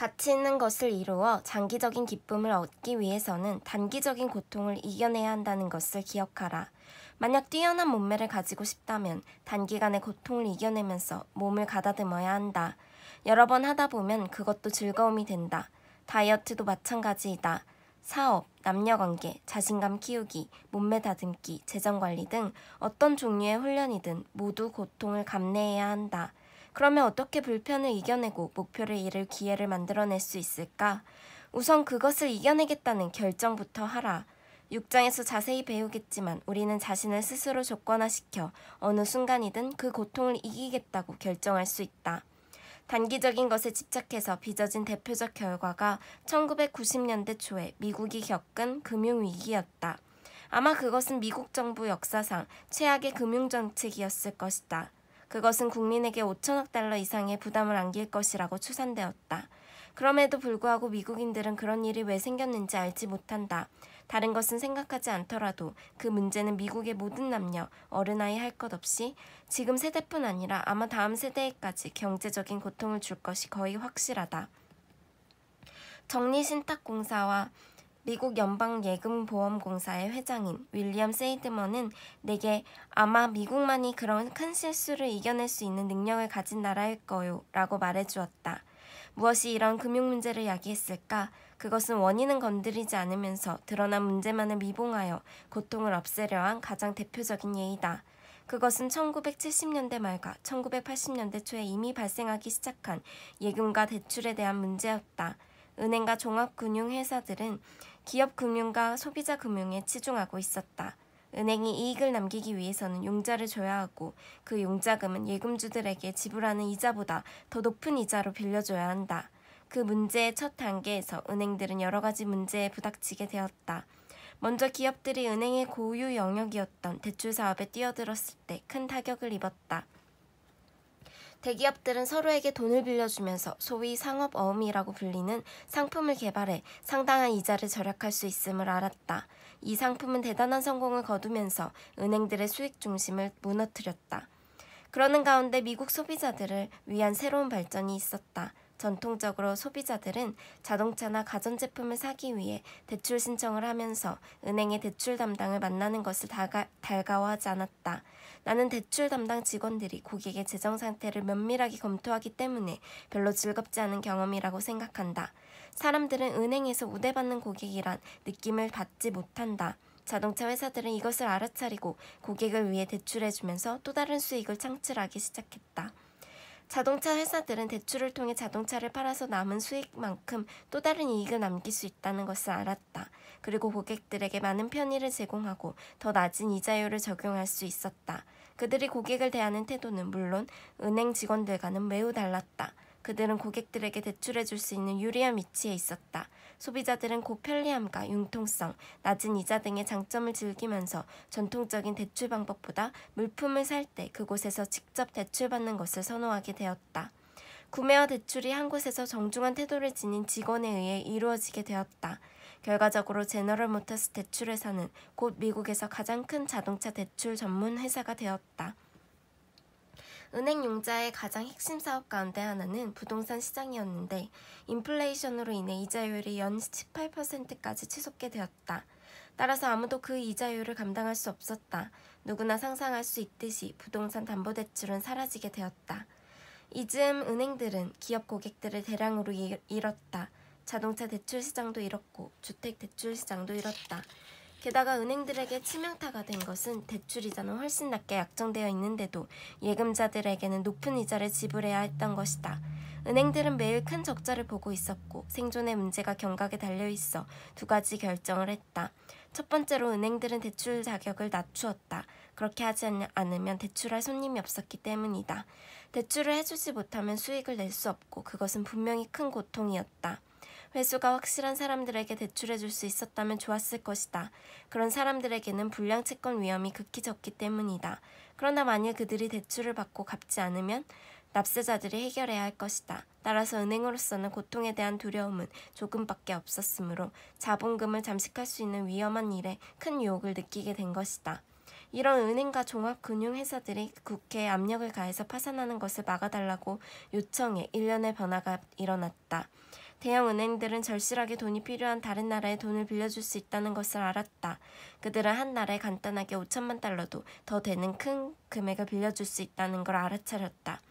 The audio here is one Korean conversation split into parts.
가치 있는 것을 이루어 장기적인 기쁨을 얻기 위해서는 단기적인 고통을 이겨내야 한다는 것을 기억하라. 만약 뛰어난 몸매를 가지고 싶다면 단기간의 고통을 이겨내면서 몸을 가다듬어야 한다. 여러 번 하다 보면 그것도 즐거움이 된다. 다이어트도 마찬가지이다. 사업, 남녀관계, 자신감 키우기, 몸매 다듬기, 재정관리 등 어떤 종류의 훈련이든 모두 고통을 감내해야 한다. 그러면 어떻게 불편을 이겨내고 목표를 이룰 기회를 만들어낼 수 있을까? 우선 그것을 이겨내겠다는 결정부터 하라. 6장에서 자세히 배우겠지만 우리는 자신을 스스로 조건화시켜 어느 순간이든 그 고통을 이기겠다고 결정할 수 있다. 단기적인 것에 집착해서 빚어진 대표적 결과가 1990년대 초에 미국이 겪은 금융위기였다. 아마 그것은 미국 정부 역사상 최악의 금융정책이었을 것이다. 그것은 국민에게 5천억 달러 이상의 부담을 안길 것이라고 추산되었다. 그럼에도 불구하고 미국인들은 그런 일이 왜 생겼는지 알지 못한다. 다른 것은 생각하지 않더라도 그 문제는 미국의 모든 남녀, 어른아이 할 것 없이 지금 세대뿐 아니라 아마 다음 세대에까지 경제적인 고통을 줄 것이 거의 확실하다. 정리신탁공사와 미국 연방예금보험공사의 회장인 윌리엄 세이드먼은 내게 아마 미국만이 그런 큰 실수를 이겨낼 수 있는 능력을 가진 나라일 거요 라고 말해주었다. 무엇이 이런 금융 문제를 야기했을까? 그것은 원인은 건드리지 않으면서 드러난 문제만을 미봉하여 고통을 없애려 한 가장 대표적인 예이다. 그것은 1970년대 말과 1980년대 초에 이미 발생하기 시작한 예금과 대출에 대한 문제였다. 은행과 종합금융회사들은 기업금융과 소비자금융에 치중하고 있었다. 은행이 이익을 남기기 위해서는 융자를 줘야 하고 그 융자금은 예금주들에게 지불하는 이자보다 더 높은 이자로 빌려줘야 한다. 그 문제의 첫 단계에서 은행들은 여러 가지 문제에 부닥치게 되었다. 먼저 기업들이 은행의 고유 영역이었던 대출 사업에 뛰어들었을 때 큰 타격을 입었다. 대기업들은 서로에게 돈을 빌려주면서 소위 상업어음이라고 불리는 상품을 개발해 상당한 이자를 절약할 수 있음을 알았다. 이 상품은 대단한 성공을 거두면서 은행들의 수익 중심을 무너뜨렸다. 그러는 가운데 미국 소비자들을 위한 새로운 발전이 있었다. 전통적으로 소비자들은 자동차나 가전제품을 사기 위해 대출 신청을 하면서 은행의 대출 담당을 만나는 것을 달가워하지 않았다. 나는 대출 담당 직원들이 고객의 재정 상태를 면밀하게 검토하기 때문에 별로 즐겁지 않은 경험이라고 생각한다. 사람들은 은행에서 우대받는 고객이란 느낌을 받지 못한다. 자동차 회사들은 이것을 알아차리고 고객을 위해 대출해주면서 또 다른 수익을 창출하기 시작했다. 자동차 회사들은 대출을 통해 자동차를 팔아서 남은 수익만큼 또 다른 이익을 남길 수 있다는 것을 알았다. 그리고 고객들에게 많은 편의를 제공하고 더 낮은 이자율을 적용할 수 있었다. 그들이 고객을 대하는 태도는 물론 은행 직원들과는 매우 달랐다. 그들은 고객들에게 대출해줄 수 있는 유리한 위치에 있었다. 소비자들은 그 편리함과 융통성, 낮은 이자 등의 장점을 즐기면서 전통적인 대출 방법보다 물품을 살 때 그곳에서 직접 대출받는 것을 선호하게 되었다. 구매와 대출이 한 곳에서 정중한 태도를 지닌 직원에 의해 이루어지게 되었다. 결과적으로 제너럴 모터스 대출회사는 곧 미국에서 가장 큰 자동차 대출 전문 회사가 되었다. 은행 융자의 가장 핵심 사업 가운데 하나는 부동산 시장이었는데 인플레이션으로 인해 이자율이 연 18%까지 치솟게 되었다. 따라서 아무도 그 이자율을 감당할 수 없었다. 누구나 상상할 수 있듯이 부동산 담보대출은 사라지게 되었다. 이즈음 은행들은 기업 고객들을 대량으로 잃었다. 자동차 대출 시장도 잃었고 주택 대출 시장도 잃었다. 게다가 은행들에게 치명타가 된 것은 대출 이자는 훨씬 낮게 약정되어 있는데도 예금자들에게는 높은 이자를 지불해야 했던 것이다. 은행들은 매일 큰 적자를 보고 있었고 생존의 문제가 경각에 달려있어 두 가지 결정을 했다. 첫 번째로 은행들은 대출 자격을 낮추었다. 그렇게 하지 않으면 대출할 손님이 없었기 때문이다. 대출을 해주지 못하면 수익을 낼 수 없고 그것은 분명히 큰 고통이었다. 회수가 확실한 사람들에게 대출해줄 수 있었다면 좋았을 것이다. 그런 사람들에게는 불량 채권 위험이 극히 적기 때문이다. 그러나 만일 그들이 대출을 받고 갚지 않으면 납세자들이 해결해야 할 것이다. 따라서 은행으로서는 고통에 대한 두려움은 조금밖에 없었으므로 자본금을 잠식할 수 있는 위험한 일에 큰 유혹을 느끼게 된 것이다. 이런 은행과 종합금융회사들이 국회에 압력을 가해서 파산하는 것을 막아달라고 요청해 일련의 변화가 일어났다. 대형 은행들은 절실하게 돈이 필요한 다른 나라에 돈을 빌려줄 수 있다는 것을 알았다. 그들은 한 나라에 간단하게 5천만 달러도 더 되는 큰 금액을 빌려줄 수 있다는 걸 알아차렸다.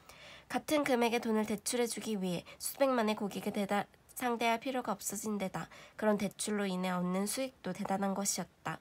같은 금액의 돈을 대출해주기 위해 수백만의 고객을 상대할 필요가 없어진 데다 그런 대출로 인해 얻는 수익도 대단한 것이었다.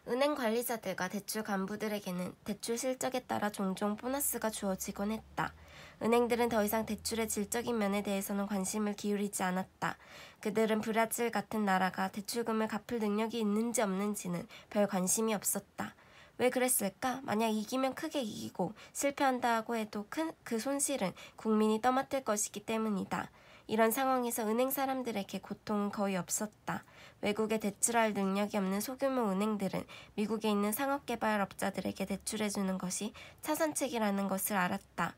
은행 관리자들과 대출 간부들에게는 대출 실적에 따라 종종 보너스가 주어지곤 했다. 은행들은 더 이상 대출의 질적인 면에 대해서는 관심을 기울이지 않았다. 그들은 브라질 같은 나라가 대출금을 갚을 능력이 있는지 없는지는 별 관심이 없었다. 왜 그랬을까? 만약 이기면 크게 이기고 실패한다고 해도 그 손실은 국민이 떠맡을 것이기 때문이다. 이런 상황에서 은행 사람들에게 고통은 거의 없었다. 외국에 대출할 능력이 없는 소규모 은행들은 미국에 있는 상업개발업자들에게 대출해주는 것이 차선책이라는 것을 알았다.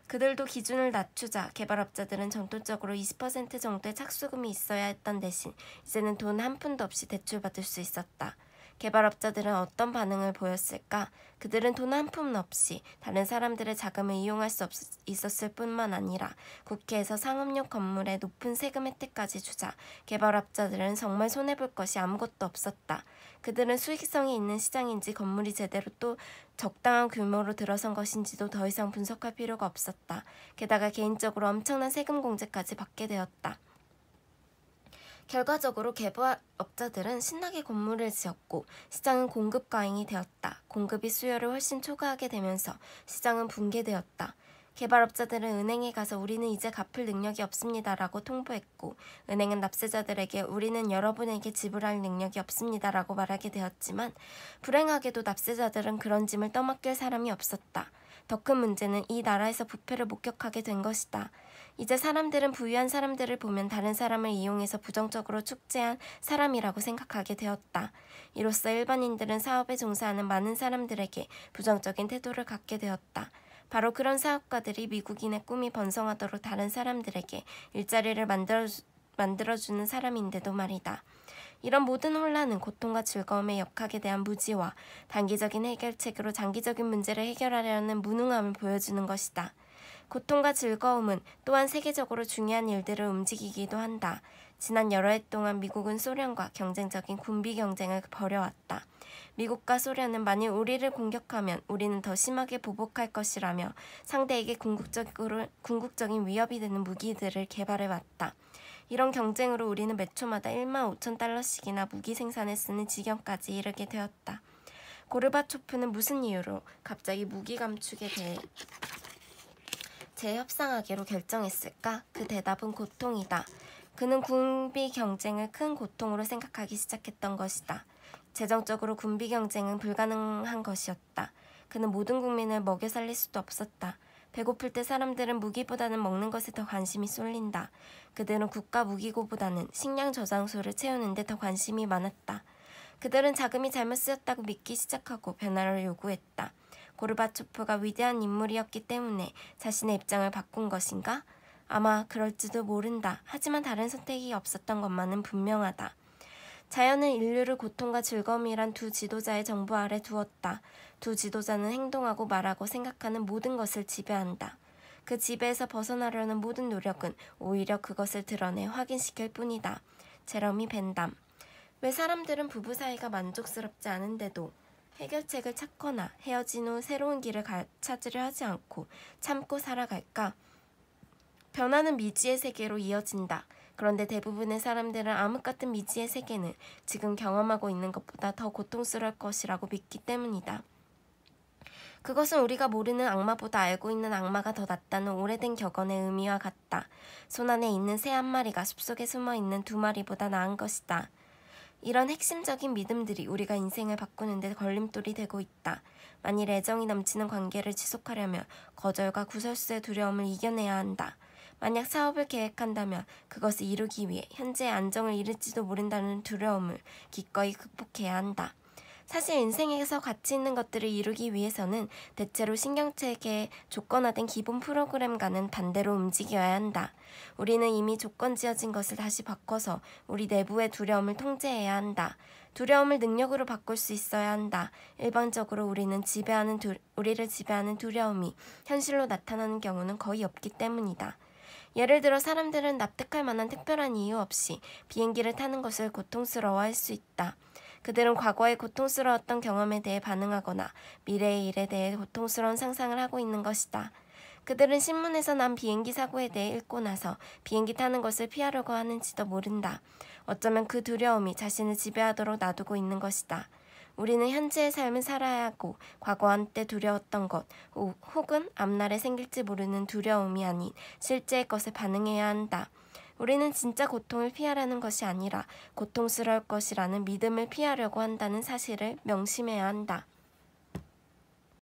그들도 기준을 낮추자 개발업자들은 정도적으로 20% 정도의 착수금이 있어야 했던 대신 이제는 돈 한 푼도 없이 대출받을 수 있었다. 개발업자들은 어떤 반응을 보였을까? 그들은 돈 한 푼 없이 다른 사람들의 자금을 이용할 수 있었을 뿐만 아니라 국회에서 상업용 건물에 높은 세금 혜택까지 주자 개발업자들은 정말 손해볼 것이 아무것도 없었다. 그들은 수익성이 있는 시장인지 건물이 제대로 또 적당한 규모로 들어선 것인지도 더 이상 분석할 필요가 없었다. 게다가 개인적으로 엄청난 세금 공제까지 받게 되었다. 결과적으로 개발업자들은 신나게 건물을 지었고 시장은 공급 과잉이 되었다. 공급이 수요를 훨씬 초과하게 되면서 시장은 붕괴되었다. 개발업자들은 은행에 가서 우리는 이제 갚을 능력이 없습니다라고 통보했고 은행은 납세자들에게 우리는 여러분에게 지불할 능력이 없습니다라고 말하게 되었지만 불행하게도 납세자들은 그런 짐을 떠맡길 사람이 없었다. 더 큰 문제는 이 나라에서 부패를 목격하게 된 것이다. 이제 사람들은 부유한 사람들을 보면 다른 사람을 이용해서 부정적으로 축제한 사람이라고 생각하게 되었다. 이로써 일반인들은 사업에 종사하는 많은 사람들에게 부정적인 태도를 갖게 되었다. 바로 그런 사업가들이 미국인의 꿈이 번성하도록 다른 사람들에게 일자리를 만들어주는 사람인데도 말이다. 이런 모든 혼란은 고통과 즐거움의 역학에 대한 무지와 단기적인 해결책으로 장기적인 문제를 해결하려는 무능함을 보여주는 것이다. 고통과 즐거움은 또한 세계적으로 중요한 일들을 움직이기도 한다. 지난 여러 해 동안 미국은 소련과 경쟁적인 군비 경쟁을 벌여왔다. 미국과 소련은 만일 우리를 공격하면 우리는 더 심하게 보복할 것이라며 상대에게 궁극적인 위협이 되는 무기들을 개발해왔다. 이런 경쟁으로 우리는 몇 초마다 1만 5천 달러씩이나 무기 생산에 쓰는 지경까지 이르게 되었다. 고르바초프는 무슨 이유로 갑자기 무기 감축에 대해 재협상하기로 결정했을까? 그 대답은 고통이다. 그는 군비 경쟁을 큰 고통으로 생각하기 시작했던 것이다. 재정적으로 군비 경쟁은 불가능한 것이었다. 그는 모든 국민을 먹여 살릴 수도 없었다. 배고플 때 사람들은 무기보다는 먹는 것에 더 관심이 쏠린다. 그들은 국가 무기고보다는 식량 저장소를 채우는 데 더 관심이 많았다. 그들은 자금이 잘못 쓰였다고 믿기 시작하고 변화를 요구했다. 고르바초프가 위대한 인물이었기 때문에 자신의 입장을 바꾼 것인가? 아마 그럴지도 모른다. 하지만 다른 선택이 없었던 것만은 분명하다. 자연은 인류를 고통과 즐거움이란 두 지도자의 정부 아래 두었다. 두 지도자는 행동하고 말하고 생각하는 모든 것을 지배한다. 그 지배에서 벗어나려는 모든 노력은 오히려 그것을 드러내 확인시킬 뿐이다. 제러미 벤담. 왜 사람들은 부부 사이가 만족스럽지 않은데도 해결책을 찾거나 헤어진 후 새로운 길을 찾으려 하지 않고 참고 살아갈까? 변화는 미지의 세계로 이어진다. 그런데 대부분의 사람들은 암흑 같은 미지의 세계는 지금 경험하고 있는 것보다 더 고통스러울 것이라고 믿기 때문이다. 그것은 우리가 모르는 악마보다 알고 있는 악마가 더 낫다는 오래된 격언의 의미와 같다. 손 안에 있는 새 한 마리가 숲속에 숨어있는 두 마리보다 나은 것이다. 이런 핵심적인 믿음들이 우리가 인생을 바꾸는 데 걸림돌이 되고 있다. 만일 애정이 넘치는 관계를 지속하려면 거절과 구설수의 두려움을 이겨내야 한다. 만약 사업을 계획한다면 그것을 이루기 위해 현재의 안정을 잃을지도 모른다는 두려움을 기꺼이 극복해야 한다. 사실 인생에서 가치 있는 것들을 이루기 위해서는 대체로 신경체계의 조건화된 기본 프로그램과는 반대로 움직여야 한다. 우리는 이미 조건 지어진 것을 다시 바꿔서 우리 내부의 두려움을 통제해야 한다. 두려움을 능력으로 바꿀 수 있어야 한다. 일반적으로 우리를 지배하는 두려움이 현실로 나타나는 경우는 거의 없기 때문이다. 예를 들어 사람들은 납득할 만한 특별한 이유 없이 비행기를 타는 것을 고통스러워할 수 있다. 그들은 과거의 고통스러웠던 경험에 대해 반응하거나 미래의 일에 대해 고통스러운 상상을 하고 있는 것이다. 그들은 신문에서 난 비행기 사고에 대해 읽고 나서 비행기 타는 것을 피하려고 하는지도 모른다. 어쩌면 그 두려움이 자신을 지배하도록 놔두고 있는 것이다. 우리는 현재의 삶을 살아야 하고 과거 한때 두려웠던 것 혹은 앞날에 생길지 모르는 두려움이 아닌 실제의 것에 반응해야 한다. 우리는 진짜 고통을 피하려는 것이 아니라 고통스러울 것이라는 믿음을 피하려고 한다는 사실을 명심해야 한다.